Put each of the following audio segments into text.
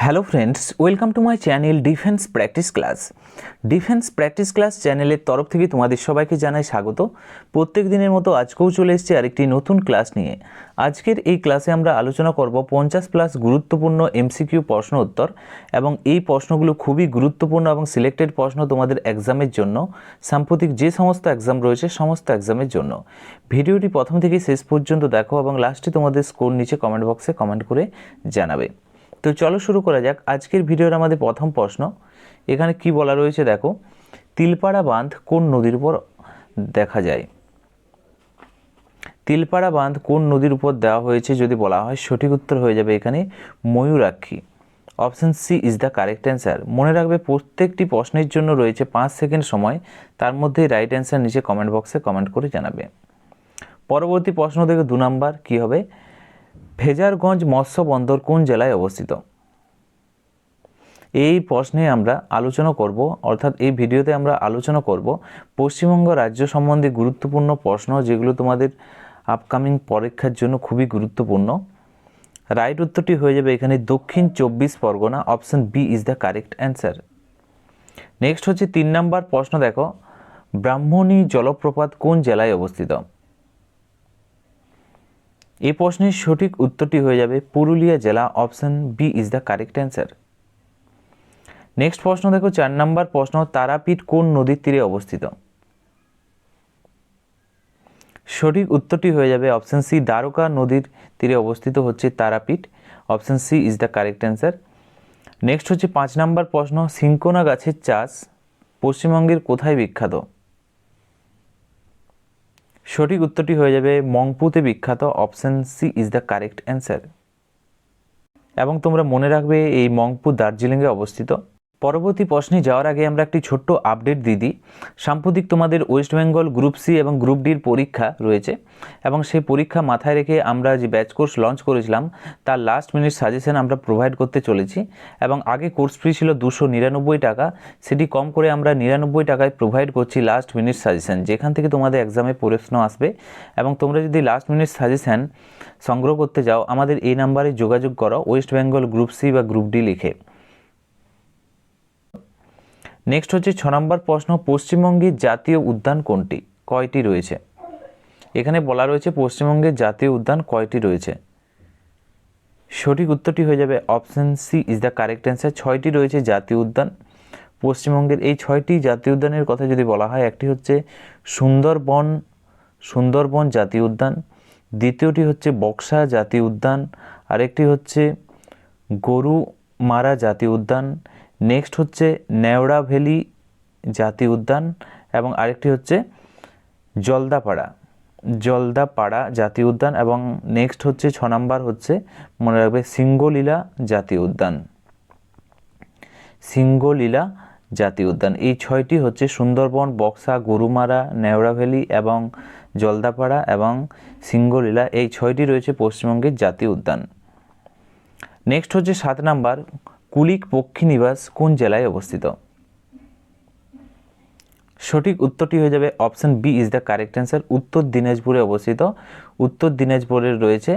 Hello friends, welcome to my channel defence practice class. Defence practice class চ্যানেলের তরফ থেকে তোমাদের সবাইকে জানাই স্বাগত। প্রত্যেক দিনের মতো আজকেও চলে এসেছি আরেকটি নতুন ক্লাস নিয়ে। আজকের এই ক্লাসে আমরা আলোচনা করব 50+ গুরুত্বপূর্ণ এমসিকিউ প্রশ্ন উত্তর, এবং এই প্রশ্নগুলো খুবই গুরুত্বপূর্ণ এবং সিলেক্টেড প্রশ্ন তোমাদের এক্সামের জন্য, সাম্প্রতিক যে সমস্ত এক্সাম রয়েছে সমস্ত এক্সামের জন্য। ভিডিওটি প্রথম থেকে শেষ পর্যন্ত দেখো এবং লাস্টে তোমাদের স্কোর নিচে কমেন্ট বক্সে কমেন্ট করে জানাবে। তো চলো শুরু করা যাক আজকের ভিডিওর আমাদের প্রথম প্রশ্ন। এখানে কি বলা রয়েছে দেখো, তিলপাড়া বাঁধ কোন নদীর উপর দেখা যায়? তিলপাড়া বাঁধ কোন নদীর উপর দেওয়া হয়েছে যদি বলা হয়, সঠিক উত্তর হয়ে যাবে এখানে Mayurakshi. Option C is the correct answer. মনে রাখবে প্রত্যেকটি প্রশ্নের জন্য রয়েছে 5 সেকেন্ড সময়, তার মধ্যে রাইট অ্যান্সার নিচে কমেন্ট বক্সে কমেন্ট করে জানাবে। পরবর্তী প্রশ্ন থেকে 2 নাম্বার কি হবে, ফেজারগঞ্জ মৎস্য বন্দর কোন জেলায় অবস্থিত? এই প্রশ্নে আমরা আলোচনা করব, অর্থাৎ এই ভিডিওতে আমরা আলোচনা করব পশ্চিমবঙ্গ রাজ্য সম্বন্ধে গুরুত্বপূর্ণ প্রশ্ন, যেগুলো তোমাদের আপকামিং পরীক্ষার জন্য খুবই গুরুত্বপূর্ণ। রাইট উত্তরটি হয়ে যাবে এখানে Dakshin 24 Pargana. Option B is the correct answer. Next হচ্ছে 3 নাম্বার প্রশ্ন দেখো, ব্রাহ্মণী জলপ্রপাত কোন জেলায় অবস্থিত? এই প্রশ্নের সঠিক উত্তরটি হয়ে যাবে পুরুলিয়া জেলা। Option B is the correct answer. Next প্রশ্ন দেখো 4 নাম্বার প্রশ্ন, তারাপীঠ কোন নদীর তীরে অবস্থিত? সঠিক উত্তরটি হয়ে যাবে অপশন সি, দ্বারকা নদীর তীরে অবস্থিত হচ্ছে Tarapith. Option C is the correct answer. Next হচ্ছে 5 নাম্বার প্রশ্ন, সিনকোনা গাছের চাষ পশ্চিমবঙ্গের কোথায় বিখ্যাত? সঠিক উত্তরটি হয়ে যাবে মংপুতে বিখ্যাত। Option C is the correct answer. এবং তোমরা মনে রাখবে এই মংপু দার্জিলিংয়ে অবস্থিত। পরবর্তী প্রশ্নে যাওয়ার আগে আমরা একটি ছোট্ট আপডেট দিয়ে দিই। সাম্প্রতিক তোমাদের ওয়েস্ট বেঙ্গল গ্রুপ সি এবং গ্রুপ ডির পরীক্ষা রয়েছে, এবং সেই পরীক্ষা মাথায় রেখে আমরা যে ব্যাচ কোর্স লঞ্চ করেছিলাম তার লাস্ট মিনিট সাজেশন আমরা প্রোভাইড করতে চলেছি। এবং আগে কোর্স ফি ছিল 299 টাকা, সেটি কম করে আমরা 99 টাকায় প্রোভাইড করছি লাস্ট মিনিট সাজেশন, যেখান থেকে তোমাদের এক্সামে প্রশ্ন আসবে। এবং তোমরা যদি লাস্ট মিনিট সাজেশন সংগ্রহ করতে যাও, আমাদের এই নাম্বারে যোগাযোগ করো, ওয়েস্ট বেঙ্গল গ্রুপ সি বা গ্রুপ ডি লিখে। নেক্সট হচ্ছে 6 নম্বর প্রশ্ন, পশ্চিমবঙ্গের জাতীয় উদ্যান কোনটি? কয়টি রয়েছে? এখানে বলা রয়েছে পশ্চিমবঙ্গের জাতীয় উদ্যান কয়টি রয়েছে? সঠিক উত্তরটি হয়ে যাবে option C is the correct answer. 6টি রয়েছে জাতীয় উদ্যান পশ্চিমবঙ্গের। এই 6টি জাতীয় উদ্যানের কথা যদি বলা হয়, একটি হচ্ছে সুন্দরবন জাতীয় উদ্যান, দ্বিতীয়টি হচ্ছে বক্সা জাতীয় উদ্যান, আরেকটি হচ্ছে গরুমারা জাতীয় উদ্যান, নেক্সট হচ্ছে নেওড়া ভ্যালি জাতীয় উদ্যান, এবং আরেকটি হচ্ছে জলদাপাড়া জাতীয় উদ্যান, এবং নেক্সট হচ্ছে 6 নাম্বার হচ্ছে মনে রাখবে সিঙ্গলীলা জাতীয় উদ্যান। সিঙ্গলীলা জাতীয় উদ্যান, এই 6টি হচ্ছে সুন্দরবন, বক্সা, গরুমারা, নেওড়া ভ্যালি এবং জলদাপাড়া এবং সিঙ্গলীলা, এই 6টি রয়েছে পশ্চিমবঙ্গের জাতীয় উদ্যান। নেক্সট হচ্ছে 7 নাম্বার, কুলিক পক্ষী নিবাস কোন জেলায় অবস্থিত? সঠিক উত্তরটি হয়ে যাবে option B is the correct answer. উত্তর দিনাজপুরে অবস্থিত। উত্তর দিনাজপুরের রয়েছে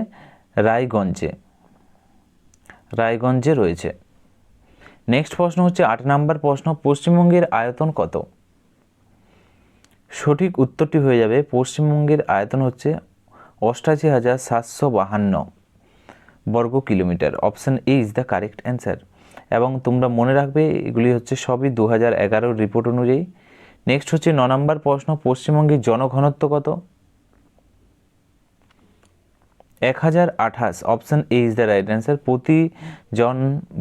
রায়গঞ্জে রয়েছে। নেক্সট প্রশ্ন হচ্ছে 8 নাম্বার প্রশ্ন, পশ্চিমবঙ্গের আয়তন কত? সঠিক উত্তরটি হয়ে যাবে পশ্চিমবঙ্গের আয়তন হচ্ছে 88,752 বর্গ kilometre. Option A is the correct answer. এবং তোমরা মনে রাখবে এগুলি হচ্ছে সবই 2011 রিপোর্ট অনুযায়ী। নেক্সট হচ্ছে 9 নম্বর প্রশ্ন, পশ্চিমবঙ্গের জনঘনত্ব কত? 1028। Option A is the right answer. প্রতি জন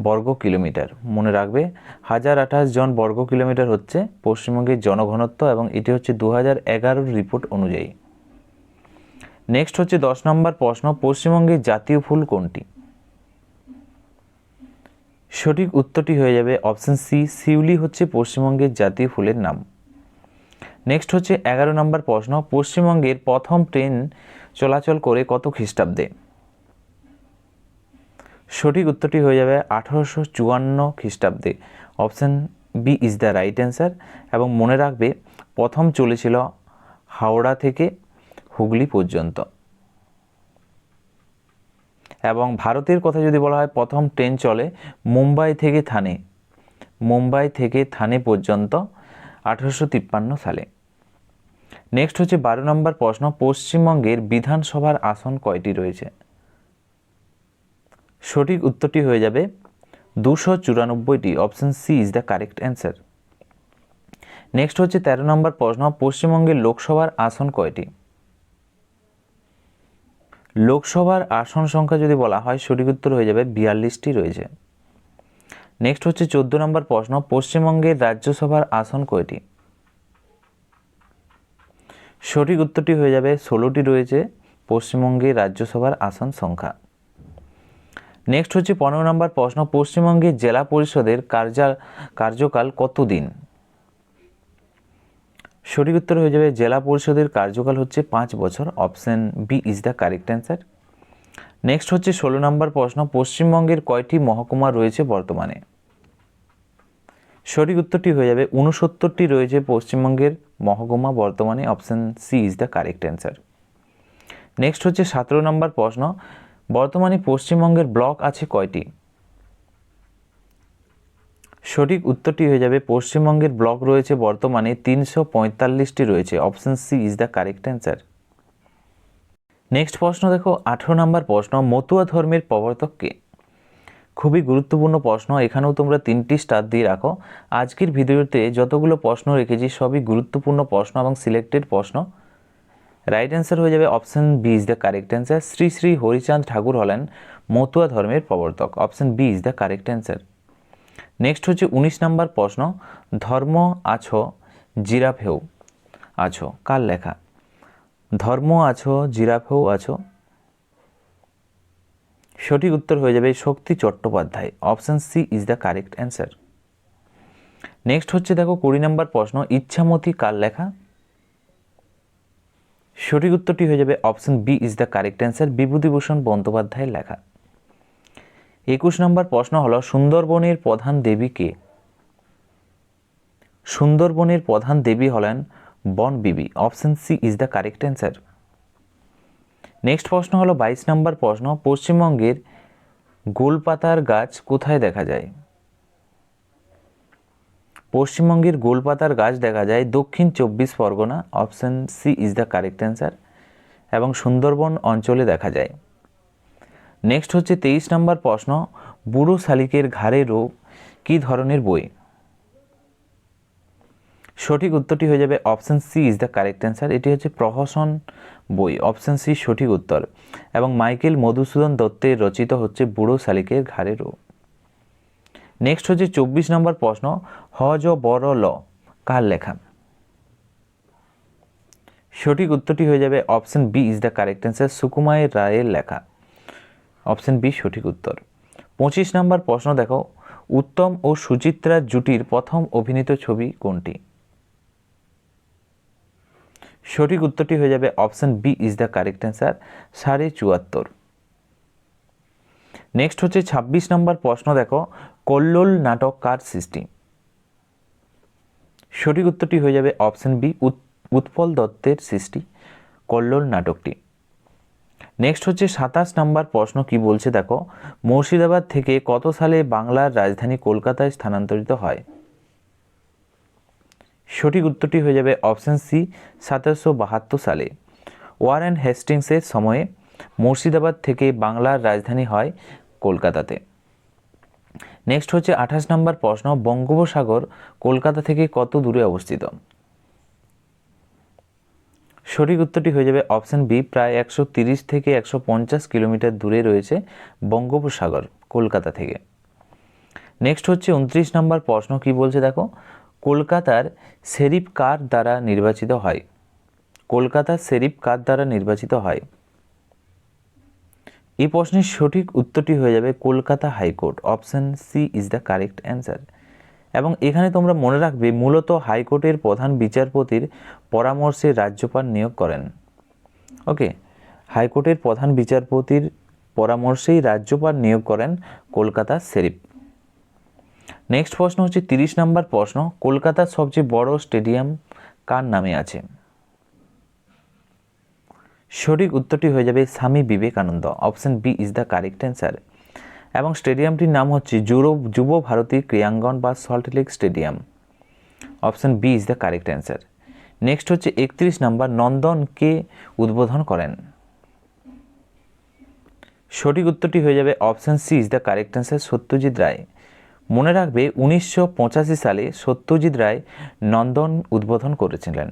বর্গ কিলোমিটার মনে রাখবে 1028 জন বর্গ কিলোমিটার হচ্ছে পশ্চিমবঙ্গের জনঘনত্ব, এবং এটি হচ্ছে 2011 রিপোর্ট অনুযায়ী। নেক্সট হচ্ছে 10 নম্বর প্রশ্ন, পশ্চিমবঙ্গের জাতীয় ফুল কোনটি? সঠিক উত্তরটি হয়ে যাবে অপশন সি, শিউলি হচ্ছে পশ্চিমবঙ্গের জাতীয় ফুলের নাম। নেক্সট হচ্ছে 11 নম্বর প্রশ্ন, পশ্চিমবঙ্গের প্রথম ট্রেন চলাচল করে কত খ্রিস্টাব্দে? সঠিক উত্তরটি হয়ে যাবে 1854 খ্রিস্টাব্দে। Option B is the right answer. এবং মনে রাখবে প্রথম চলেছিল হাওড়া থেকে হুগলি পর্যন্ত। এবং ভারতের কথা যদি বলা হয়, প্রথম ট্রেন চলে মুম্বাই থেকে থানে পর্যন্ত 1853 সালে। নেক্সট হচ্ছে 12 নম্বর প্রশ্ন, পশ্চিমবঙ্গের বিধানসভার আসন কয়টি রয়েছে? সঠিক উত্তরটি হয়ে যাবে 294টি। Option C is the correct answer. Next হচ্ছে 13 নম্বর প্রশ্ন, পশ্চিমবঙ্গের লোকসভার আসন কয়টি? লোকসভার আসন সংখ্যা যদি বলা হয়, সঠিক উত্তর হয়ে যাবে 42টি রয়েছে। নেক্সট হচ্ছে 14 নম্বর প্রশ্ন, পশ্চিমবঙ্গের রাজ্যসভার আসন কয়টি? সঠিক উত্তরটি হয়ে যাবে 16টি রয়েছে পশ্চিমবঙ্গের রাজ্যসভার আসন সংখ্যা। নেক্সট হচ্ছে 15 নম্বর প্রশ্ন, পশ্চিমবঙ্গের জেলা পরিষদের কার্যকাল কতদিন? সঠিক উত্তর হয়ে যাবে জেলা পরিষদের কার্যকাল হচ্ছে 5 বছর। Option B is the correct answer. Next হচ্ছে 16 নম্বর প্রশ্ন, পশ্চিমবঙ্গের কয়টি মহকুমা রয়েছে বর্তমানে? সঠিক উত্তরটি হয়ে যাবে 69টি রয়েছে পশ্চিমবঙ্গের মহকুমা বর্তমানে। Option C is the correct answer. Next হচ্ছে 17 নম্বর প্রশ্ন, বর্তমানে পশ্চিমবঙ্গের ব্লক আছে কয়টি? সঠিক উত্তরটি হয়ে যাবে পশ্চিমবঙ্গের ব্লক রয়েছে বর্তমানে 345টি রয়েছে। Option C is the correct answer. Next প্রশ্ন দেখো, 18 নম্বর প্রশ্ন, মতুয়া ধর্মের প্রবর্তক কে? খুবই গুরুত্বপূর্ণ প্রশ্ন, এখানেও তোমরা 3টি স্টার দিয়ে রাখো। আজকের ভিডিওতে যতগুলো প্রশ্ন রেখেছি সবই গুরুত্বপূর্ণ প্রশ্ন এবং সিলেক্টেড প্রশ্ন। রাইট অ্যান্সার হয়ে যাবে option B is the correct answer. Shri Shri Harichand Thakur হলেন মতুয়া ধর্মের প্রবর্তক। Option B is the correct answer. Next হচ্ছে 19 নম্বর প্রশ্ন, ধর্ম আছো জিরাফেও আছো কার লেখা? ধর্ম আছো জিরাফেও আছো, সঠিক উত্তর হয়ে যাবে Shakti Chattopadhyay. Option C is the correct answer. Next হচ্ছে দেখো 20 নম্বর প্রশ্ন, ইচ্ছামতি কার লেখা? সঠিক উত্তরটি হয়ে যাবে option B is the correct answer, Bibhutibhushan বন্দ্যোপাধ্যায়ের লেখা। 21 নম্বর প্রশ্ন হলো, সুন্দরবনের প্রধান দেবী কে? সুন্দরবনের প্রধান দেবী হলেন Bonbibi. Option C is the correct answer. Next প্রশ্ন হলো 22 নম্বর প্রশ্ন, পশ্চিমবঙ্গের গোলপাতার গাছ কোথায় দেখা যায়? পশ্চিমবঙ্গের গোলপাতার গাছ দেখা যায় Dakshin 24 Pargana. Option C is the correct answer, এবং সুন্দরবন অঞ্চলে দেখা যায়। নেক্সট হচ্ছে 23 নম্বর প্রশ্ন, বুড়ো শালিকের ঘাড়ে রোগ কী ধরনের বই? সঠিক উত্তরটি হয়ে যাবে option C is the correct answer, এটি হচ্ছে প্রহসন বই। অপশন সি সঠিক উত্তর, এবং মাইকেল মধুসূদন দত্তের রচিত হচ্ছে বুড়ো শালিকের ঘাড়ে রোগ। নেক্সট হচ্ছে 24 নম্বর প্রশ্ন, হজ বড় ল কার লেখা? সঠিক উত্তরটি হয়ে যাবে option B is the correct answer, Sukumar রায়ের লেখা। অপশন বি সঠিক উত্তর। 25 নম্বর প্রশ্ন দেখো, উত্তম ও সুচিত্রার জুটির প্রথম অভিনীত ছবি কোনটি? সঠিক উত্তরটি হয়ে যাবে option B is the correct answer, 74.5। Next হচ্ছে 26 নম্বর প্রশ্ন দেখো, কল্লোল নাটক কার সৃষ্টি? সঠিক উত্তরটি হয়ে যাবে অপশন বি, উৎপল দত্তের সৃষ্টি কল্লোল নাটকটি। নেক্সট হচ্ছে 27 নম্বর প্রশ্ন, কি বলছে দেখো, মুর্শিদাবাদ থেকে কত সালে বাংলার রাজধানী কলকাতায় স্থানান্তরিত হয়? সঠিক উত্তরটি হয়ে যাবে অপশন সি, 1772 সালে। ওয়ারেন হেস্টিংসের সময়ে মুর্শিদাবাদ থেকে বাংলার রাজধানী হয় কলকাতাতে। নেক্সট হচ্ছে 28 নম্বর প্রশ্ন, বঙ্গোপসাগর কলকাতা থেকে কত দূরে অবস্থিত? সঠিক উত্তরটি হয়ে যাবে অপশন বি, প্রায় 130 থেকে 150 কিলোমিটার দূরে রয়েছে বঙ্গোপসাগর কলকাতা থেকে। নেক্সট হচ্ছে 29 নম্বর প্রশ্ন, কি বলছে দেখো, কলকাতার শেরিফ কার দ্বারা নির্বাচিত হয়? কলকাতার শেরিফ কার দ্বারা নির্বাচিত হয়? এই প্রশ্নের সঠিক উত্তরটি হয়ে যাবে Kolkata high court. Option C is the correct answer. এবং এখানে তোমরা মনে রাখবে, মূলত হাইকোর্টের প্রধান বিচারপতির পরামর্শে রাজ্যপাল নিয়োগ করেন। ওকে, হাইকোর্টের প্রধান বিচারপতির পরামর্শেই রাজ্যপাল নিয়োগ করেন কলকাতা শেরিফ। নেক্সট প্রশ্ন হচ্ছে 30 নম্বর প্রশ্ন, কলকাতার সবচেয়ে বড় স্টেডিয়াম কার নামে আছে? সঠিক উত্তরটি হয়ে যাবে Swami Vivekananda, option B is the correct answer. এবং স্টেডিয়ামটির নাম হচ্ছে যুব ভারতী ক্রীড়াঙ্গন বা Salt Lake stadium, option B is the correct answer. Next হচ্ছে 31 নম্বর, নন্দন কে উদ্বোধন করেন? সঠিক উত্তরটি হয়ে যাবে option C is the correct answer, Satyajit Ray. মনে রাখবে 1985 সালে সত্যজিৎ রায় নন্দন উদ্বোধন করেছিলেন।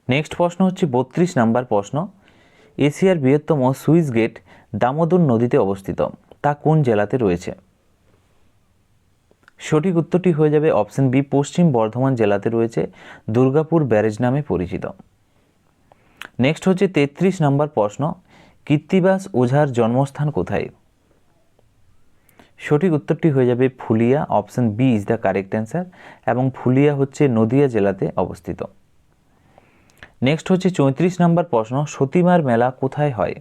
নেক্সট প্রশ্ন হচ্ছে 32 নম্বর প্রশ্ন, এশিয়ার বৃহত্তম সুইস গেট দামোদর নদীতে অবস্থিত, তা কোন জেলাতে রয়েছে? সঠিক উত্তরটি হয়ে যাবে অপশন বি, পশ্চিম বর্ধমান জেলাতে রয়েছে, দুর্গাপুর ব্যারেজ নামে পরিচিত। নেক্সট হচ্ছে 33 নম্বর প্রশ্ন, কৃত্তিবাস ওঝার জন্মস্থান কোথায়? সঠিক উত্তরটি হয়ে যাবে Phulia, option B is the correct answer, এবং ফুলিয়া হচ্ছে নদিয়া জেলাতে অবস্থিত। নেক্সট হচ্ছে 34 নম্বর প্রশ্ন, সতীমার মেলা কোথায় হয়?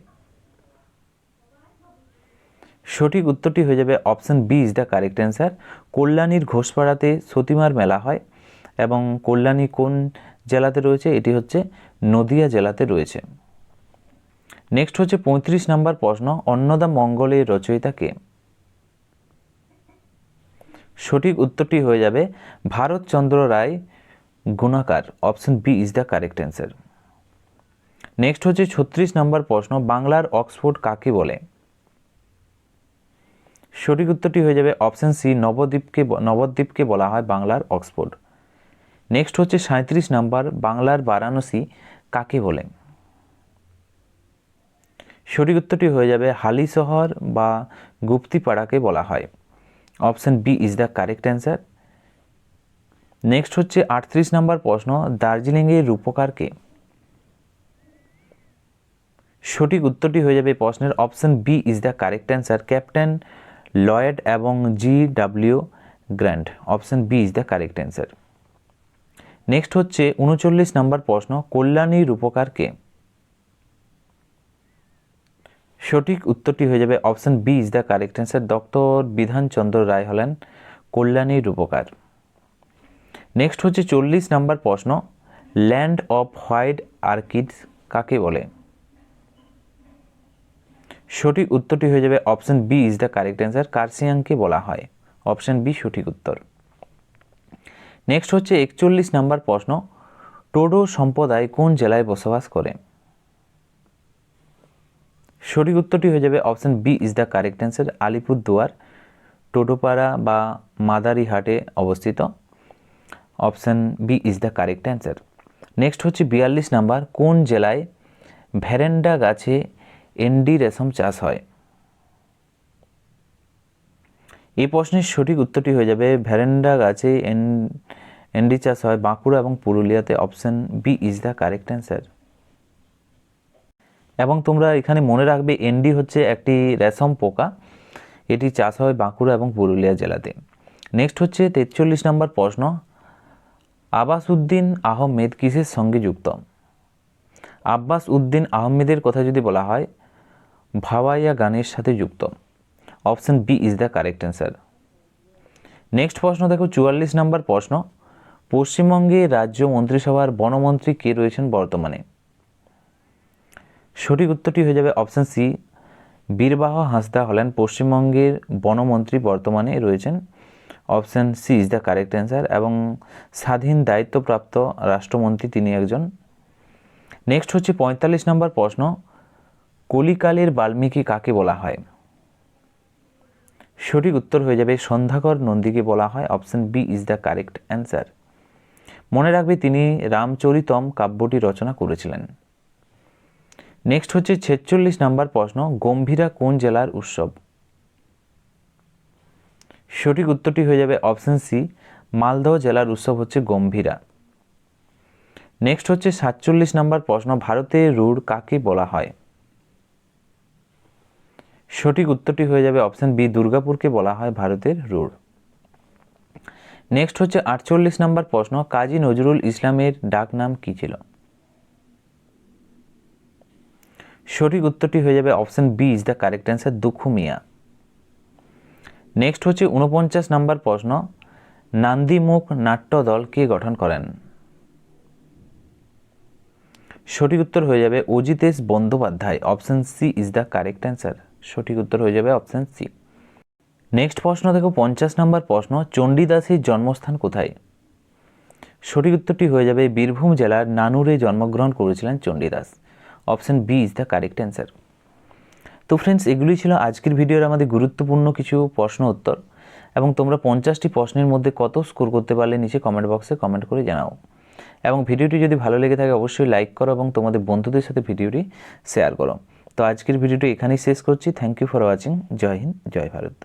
সঠিক উত্তরটি হয়ে যাবে option B is the correct answer, কল্যাণীর ঘোষপাড়াতে সতীমার মেলা হয়। এবং কল্যাণী কোন জেলাতে রয়েছে? এটি হচ্ছে নদিয়া জেলাতে রয়েছে। নেক্সট হচ্ছে 35 নম্বর প্রশ্ন, অন্নদা মঙ্গলের রচয়িতা কে? সঠিক উত্তরটি হয়ে যাবে Bharatchandra Ray Gunakar, option B is the correct answer. Next হচ্ছে 36 নম্বর প্রশ্ন, বাংলার অক্সফোর্ড কাকে বলে? সঠিক উত্তরটি হয়ে যাবে অপশন সি, নবদ্বীপকে বলা হয় বাংলার অক্সফোর্ড। নেক্সট হচ্ছে 37 নাম্বার, বাংলার বারাণসী কাকে বলে? সঠিক উত্তরটি হয়ে যাবে হালিশহর বা গুপ্তিপাড়াকে বলা হয়, option B is the correct answer. Next হচ্ছে 38 নাম্বার প্রশ্ন, দার্জিলিংয়ের রূপকার কে? সঠিক উত্তরটি হয়ে যাবে প্রশ্নের option B is the correct answer, captain Lloyd এবং GW Grant, option B is the correct answer. Next হচ্ছে 39 নম্বর প্রশ্ন, কল্যাণী রূপকার কে? সঠিক উত্তরটি হয়ে যাবে option B is the correct answer, doctor Bidhanchandra Ray হলেন কল্যাণী রূপকার। নেক্সট হচ্ছে 40 নম্বর প্রশ্ন, ল্যান্ড অফ হোয়াইট অর্কিডস কাকে বলে? সঠিক উত্তরটি হয়ে যাবে option B is the correct answer, কার্সিয়াংকে বলা হয়, অপশন বি সঠিক উত্তর। নেক্সট হচ্ছে 41 নম্বর প্রশ্ন, টোডো সম্প্রদায় কোন জেলায় বসবাস করে? সঠিক উত্তরটি হয়ে যাবে option B is the correct answer, Alipurduar, Totopara বা মাদারিহাটে অবস্থিত, option B is the correct answer. Next হচ্ছে 42 নাম্বার, কোন জেলায় ভ্যারেন্ডা গাছে এন্ডি রেশম চাষ হয়? এই প্রশ্নের সঠিক উত্তরটি হয়ে যাবে ভ্যারেন্ডা গাছে এন্ডি চাষ হয় বাঁকুড়া এবং পুরুলিয়াতে, option B is the correct answer. এবং তোমরা এখানে মনে রাখবে এন্ডি হচ্ছে একটি রেশম পোকা, এটি চাষ হয় বাঁকুড়া এবং পুরুলিয়া জেলাতে। নেক্সট হচ্ছে 43 নম্বর প্রশ্ন, আব্বাস উদ্দিন আহমেদ কিসের সঙ্গে যুক্ত? আব্বাস উদ্দিন আহমেদের কথা যদি বলা হয়, ভাওয়াইয়া গানের সাথে যুক্ত, option B is the correct answer. Next প্রশ্ন দেখো 44 নম্বর প্রশ্ন, পশ্চিমবঙ্গে রাজ্য মন্ত্রিসভার বনমন্ত্রী কে রয়েছেন বর্তমানে? সঠিক উত্তরটি হয়ে যাবে অপশন সি, বীরবাহ হাঁসদা হলেন পশ্চিমবঙ্গের বনমন্ত্রী বর্তমানে রয়েছেন, option C is the correct answer, এবং স্বাধীন দায়িত্বপ্রাপ্ত রাষ্ট্রমন্ত্রী তিনি একজন। নেক্সট হচ্ছে 45 নম্বর প্রশ্ন, কলিকালের বাল্মীকি কাকে বলা হয়? সঠিক উত্তর হয়ে যাবে সন্ধ্যাকর নন্দীকে বলা হয়, option B is the correct answer. মনে রাখবে তিনি রামচরিতম কাব্যটি রচনা করেছিলেন। নেক্সট হচ্ছে 46 নম্বর প্রশ্ন, গম্ভীরা কোন জেলার উৎসব? সঠিক উত্তরটি হয়ে যাবে অপশন সি, মালদহ জেলার উৎসব হচ্ছে গম্ভীরা। নেক্সট হচ্ছে 47 নম্বর প্রশ্ন, ভারতের রুড় কাকে বলা হয়? সঠিক উত্তরটি হয়ে যাবে অপশন বি, দুর্গাপুরকে বলা হয় ভারতের রুড়। নেক্সট হচ্ছে 48 নম্বর প্রশ্ন, কাজী নজরুল ইসলামের ডাক নাম কি ছিল? সঠিক উত্তরটি হয়ে যাবে option B is the correct answer, Dukhu Miya. Next হচ্ছে 49 নম্বর প্রশ্ন, নান্দিমুখ নাট্য দল কে গঠন করেন? সঠিক উত্তর হয়ে যাবে Ajitesh Bandyopadhyay. Option C is the correct answer. সঠিক উত্তর হয়ে যাবে অপশন সি। নেক্সট প্রশ্ন দেখো 50 নম্বর প্রশ্ন, চণ্ডীদাসের জন্মস্থান কোথায়? সঠিক উত্তরটি হয়ে যাবে বীরভূম জেলার নানুরে জন্মগ্রহণ করেছিলেন Chandidas. Option B is the correct answer. তো ফ্রেন্ডস, এগুলি ছিল আজকের ভিডিওর আমাদের গুরুত্বপূর্ণ কিছু প্রশ্ন উত্তর, এবং তোমরা 50টি প্রশ্নের মধ্যে কত স্কোর করতে পারলে নিচে কমেন্ট বক্সে কমেন্ট করে জানাও। এবং ভিডিওটি যদি ভালো লেগে থাকে অবশ্যই লাইক করো এবং তোমাদের বন্ধুদের সাথে ভিডিওটি শেয়ার করো। তো আজকের ভিডিওটি এখানেই শেষ করছি। Thank you for watching. জয় হিন্দ, জয় ভারত।